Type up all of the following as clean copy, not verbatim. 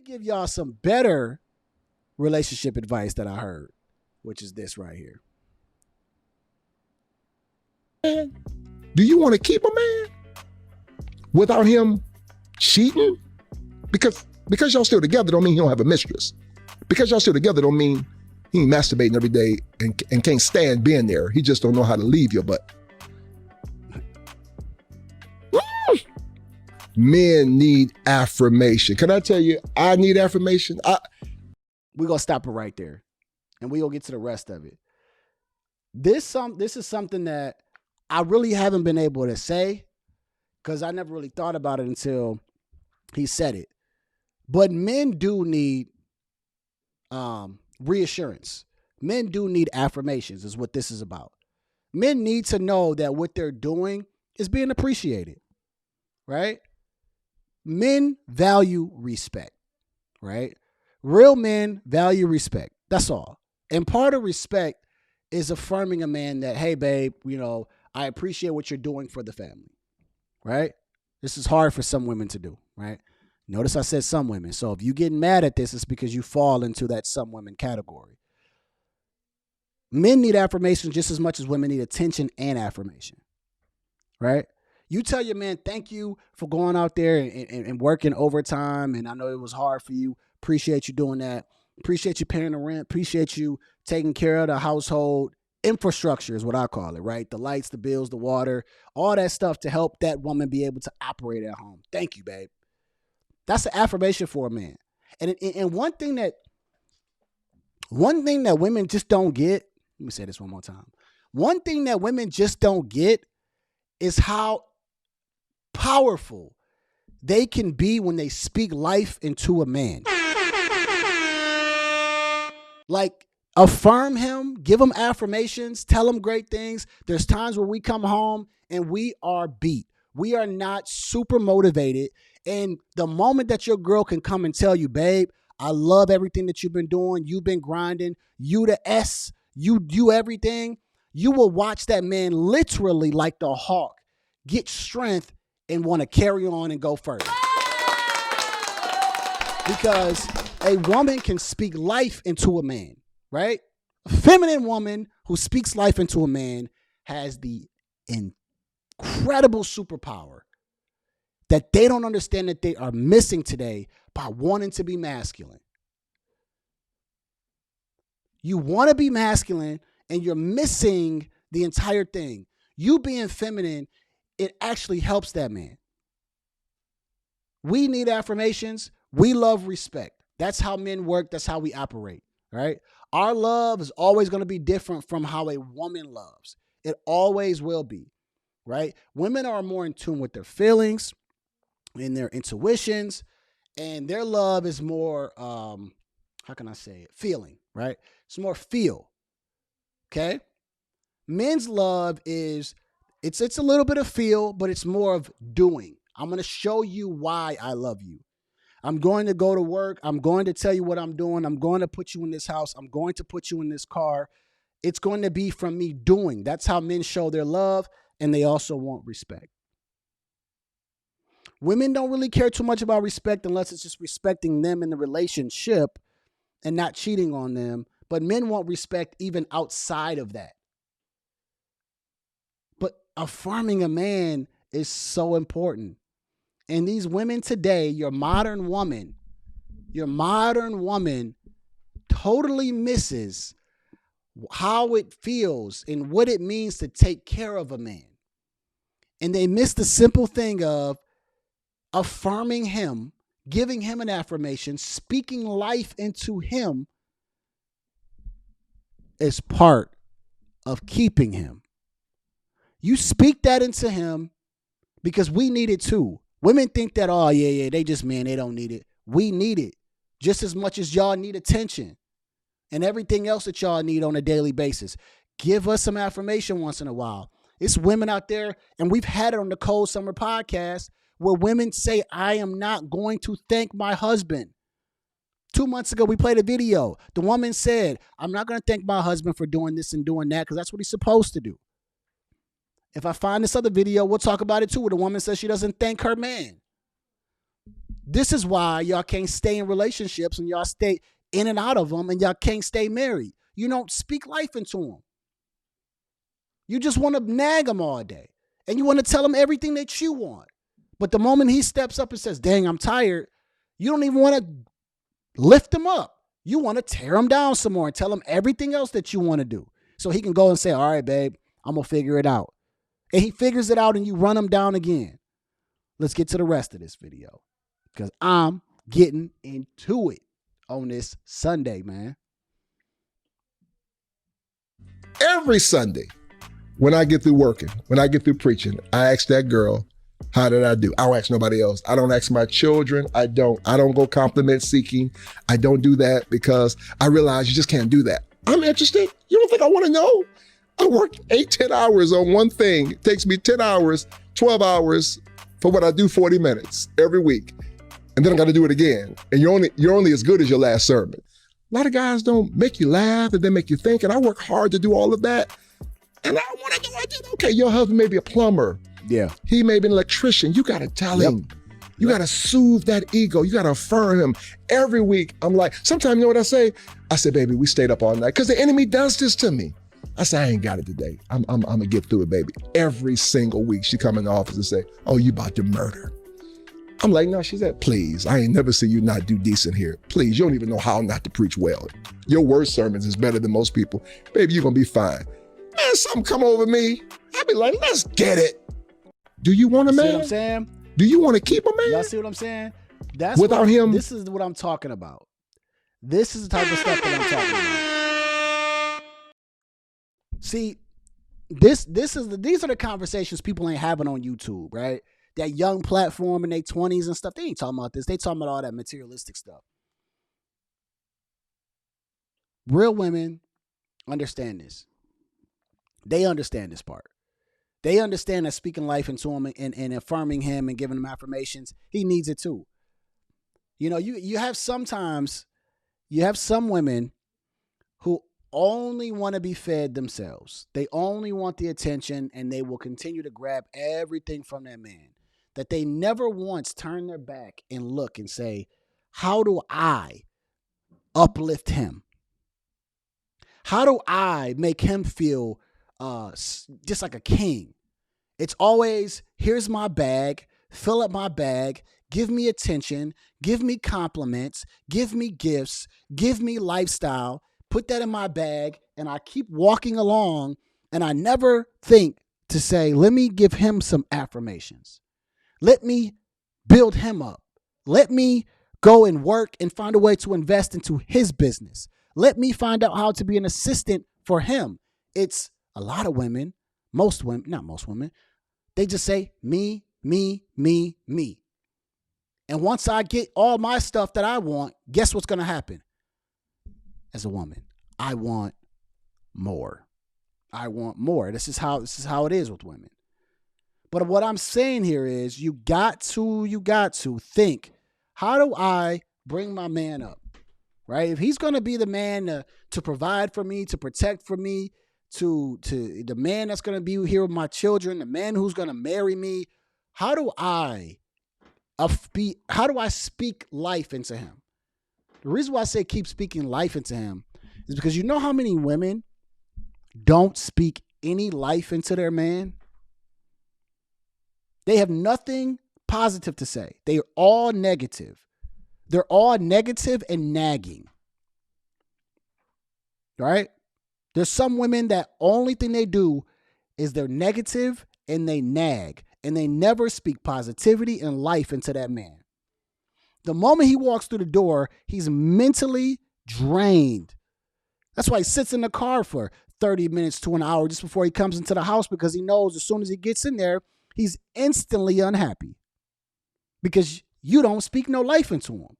give y'all some better relationship advice that I heard, which is this right here. Do you want to keep a man without him cheating? Because y'all still together don't mean he don't have a mistress. Because y'all still together don't mean he ain't masturbating every day and can't stand being there. He just don't know how to leave your butt. Men need affirmation. Can I tell you, I need affirmation? We're going to stop it right there. And we're going to get to the rest of it. This is something that I really haven't been able to say because I never really thought about it until he said it. But men do need reassurance. Men do need affirmations is what this is about. Men need to know that what they're doing is being appreciated, right? Men value respect, right? Real men value respect. That's all. And part of respect is affirming a man that, hey, babe, I appreciate what you're doing for the family, right? This is hard for some women to do, right? Notice I said some women. So if you getting mad at this, it's because you fall into that some women category. Men need affirmation just as much as women need attention and affirmation, right? You tell your man, thank you for going out there and working overtime. And I know it was hard for you. Appreciate you doing that. Appreciate you paying the rent. Appreciate you taking care of the household infrastructure is what I call it, right? The lights, the bills, the water, all that stuff to help that woman be able to operate at home. Thank you, babe. That's an affirmation for a man. And one thing that women just don't get, let me say this one more time. One thing that women just don't get is how powerful they can be when they speak life into a man. Like, affirm him, give him affirmations, tell him great things. There's times where we come home and we are beat. We are not super motivated. And the moment that your girl can come and tell you, babe, I love everything that you've been doing. You've been grinding. You the S, you do everything. You will watch that man literally like the hawk get strength and want to carry on and go further. Because a woman can speak life into a man, right? A feminine woman who speaks life into a man has the incredible superpower that they don't understand that they are missing today by wanting to be masculine. You want to be masculine and you're missing the entire thing. You being feminine, it actually helps that man. We need affirmations. We love respect. That's how men work. That's how we operate, right? Our love is always going to be different from how a woman loves. It always will be, right? Women are more in tune with their feelings and their intuitions, and their love is more, how can I say it? Feeling, right? It's more feel, okay? Men's love is, it's a little bit of feel, but it's more of doing. I'm going to show you why I love you. I'm going to go to work. I'm going to tell you what I'm doing. I'm going to put you in this house. I'm going to put you in this car. It's going to be from me doing. That's how men show their love, and they also want respect. Women don't really care too much about respect unless it's just respecting them in the relationship and not cheating on them. But men want respect even outside of that. But affirming a man is so important. And these women today, your modern woman totally misses how it feels and what it means to take care of a man. And they miss the simple thing of affirming him, giving him an affirmation, speaking life into him as part of keeping him. You speak that into him because we need it too. Women think that, oh, yeah, they just men, they don't need it. We need it just as much as y'all need attention and everything else that y'all need on a daily basis. Give us some affirmation once in a while. It's women out there, and we've had it on the Cold Summer podcast, where women say, I am not going to thank my husband. 2 months ago, we played a video. The woman said, I'm not going to thank my husband for doing this and doing that because that's what he's supposed to do. If I find this other video, we'll talk about it too, where the woman says she doesn't thank her man. This is why y'all can't stay in relationships and y'all stay in and out of them and y'all can't stay married. You don't speak life into them. You just want to nag them all day and you want to tell them everything that you want. But the moment he steps up and says, dang, I'm tired, you don't even want to lift him up. You want to tear him down some more and tell him everything else that you want to do. So he can go and say, all right, babe, I'm going to figure it out. And he figures it out and you run him down again. Let's get to the rest of this video because I'm getting into it on this Sunday, man. Every Sunday, when I get through working, when I get through preaching, I ask that girl, how did I do? I don't ask nobody else. I don't ask my children. I don't go compliment seeking. I don't do that because I realize you just can't do that. I'm interested. You don't think I want to know? I work 8-10 hours on one thing. It takes me 10 hours, 12 hours for what I do 40 minutes every week. And then I got to do it again. And you're only as good as your last sermon. A lot of guys don't make you laugh and then make you think. And I work hard to do all of that. And I want to know, okay, your husband may be a plumber. Yeah. He may be an electrician. You got to tell him. You got to soothe that ego. You got to affirm him. Every week, I'm like, sometimes you know what I say? I say, baby, we stayed up all night. Because the enemy does this to me. I say, I ain't got it today. I'm going to get through it, baby. Every single week, she come in the office and say, oh, you about to murder. I'm like, no, she's like, please, I ain't never seen you not do decent here. Please, you don't even know how not to preach well. Your worst sermons is better than most people. Baby, you're going to be fine. Man, something come over me. I be like, let's get it. Do you want a man? See what I'm saying? Do you want to keep a man? Y'all see what I'm saying? That's without him. This is what I'm talking about. This is the type of stuff that I'm talking about. See, these are the conversations people ain't having on YouTube, right? That young platform in their 20s and stuff. They ain't talking about this. They talking about all that materialistic stuff. Real women understand this. They understand this part. They understand that speaking life into him and affirming him and giving him affirmations, he needs it too. You know, you have some women who only want to be fed themselves. They only want the attention and they will continue to grab everything from that man. That they never once turn their back and look and say, how do I uplift him? How do I make him feel just like a king? It's always, here's my bag, fill up my bag, give me attention, give me compliments, give me gifts, give me lifestyle, put that in my bag, and I keep walking along, and I never think to say, let me give him some affirmations. Let me build him up. Let me go and work and find a way to invest into his business. Let me find out how to be an assistant for him. It's a lot of women, most women, not most women, they just say, me, me, me, me. And once I get all my stuff that I want, guess what's going to happen? As a woman, I want more. I want more. This is how it is with women. But what I'm saying here is you got to think, how do I bring my man up? Right? If he's going to be the man to provide for me, to protect for me, to the man that's going to be here with my children, the man who's going to marry me, how do I speak life into him? The reason why I say keep speaking life into him is because you know how many women don't speak any life into their man? They have nothing positive to say. They are all negative. They're all negative and nagging. Right? There's some women that only thing they do is they're negative and they nag. And they never speak positivity and life into that man. The moment he walks through the door, he's mentally drained. That's why he sits in the car for 30 minutes to an hour just before he comes into the house, because he knows as soon as he gets in there, he's instantly unhappy because you don't speak no life into him.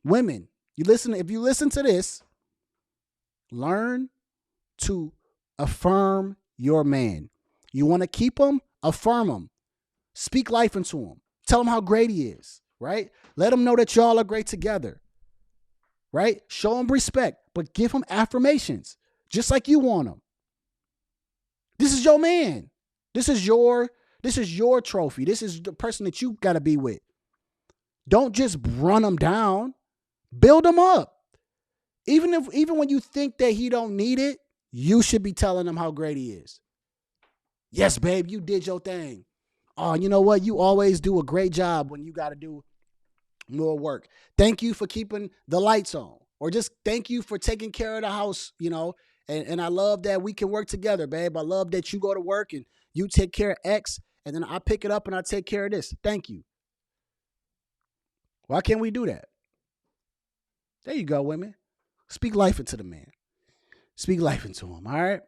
Women, if you listen to this, learn to affirm your man. You want to keep him? Affirm him. Speak life into him. Tell him how great he is, right? Let him know that y'all are great together, right? Show him respect, but give him affirmations, just like you want him. This is your man. This is your This is your trophy. This is the person that you got to be with. Don't just run them down. Build them up. Even when you think that he don't need it, you should be telling him how great he is. Yes, babe, you did your thing. Oh, you know what? You always do a great job when you got to do more work. Thank you for keeping the lights on. Or just thank you for taking care of the house, And I love that we can work together, babe. I love that you go to work and you take care of X, and then I pick it up and I take care of this. Thank you. Why can't we do that? There you go, women. Speak life into the man. Speak life into him, all right?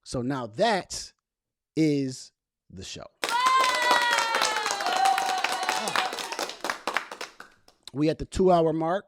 So now that is the show. We at the 2-hour mark.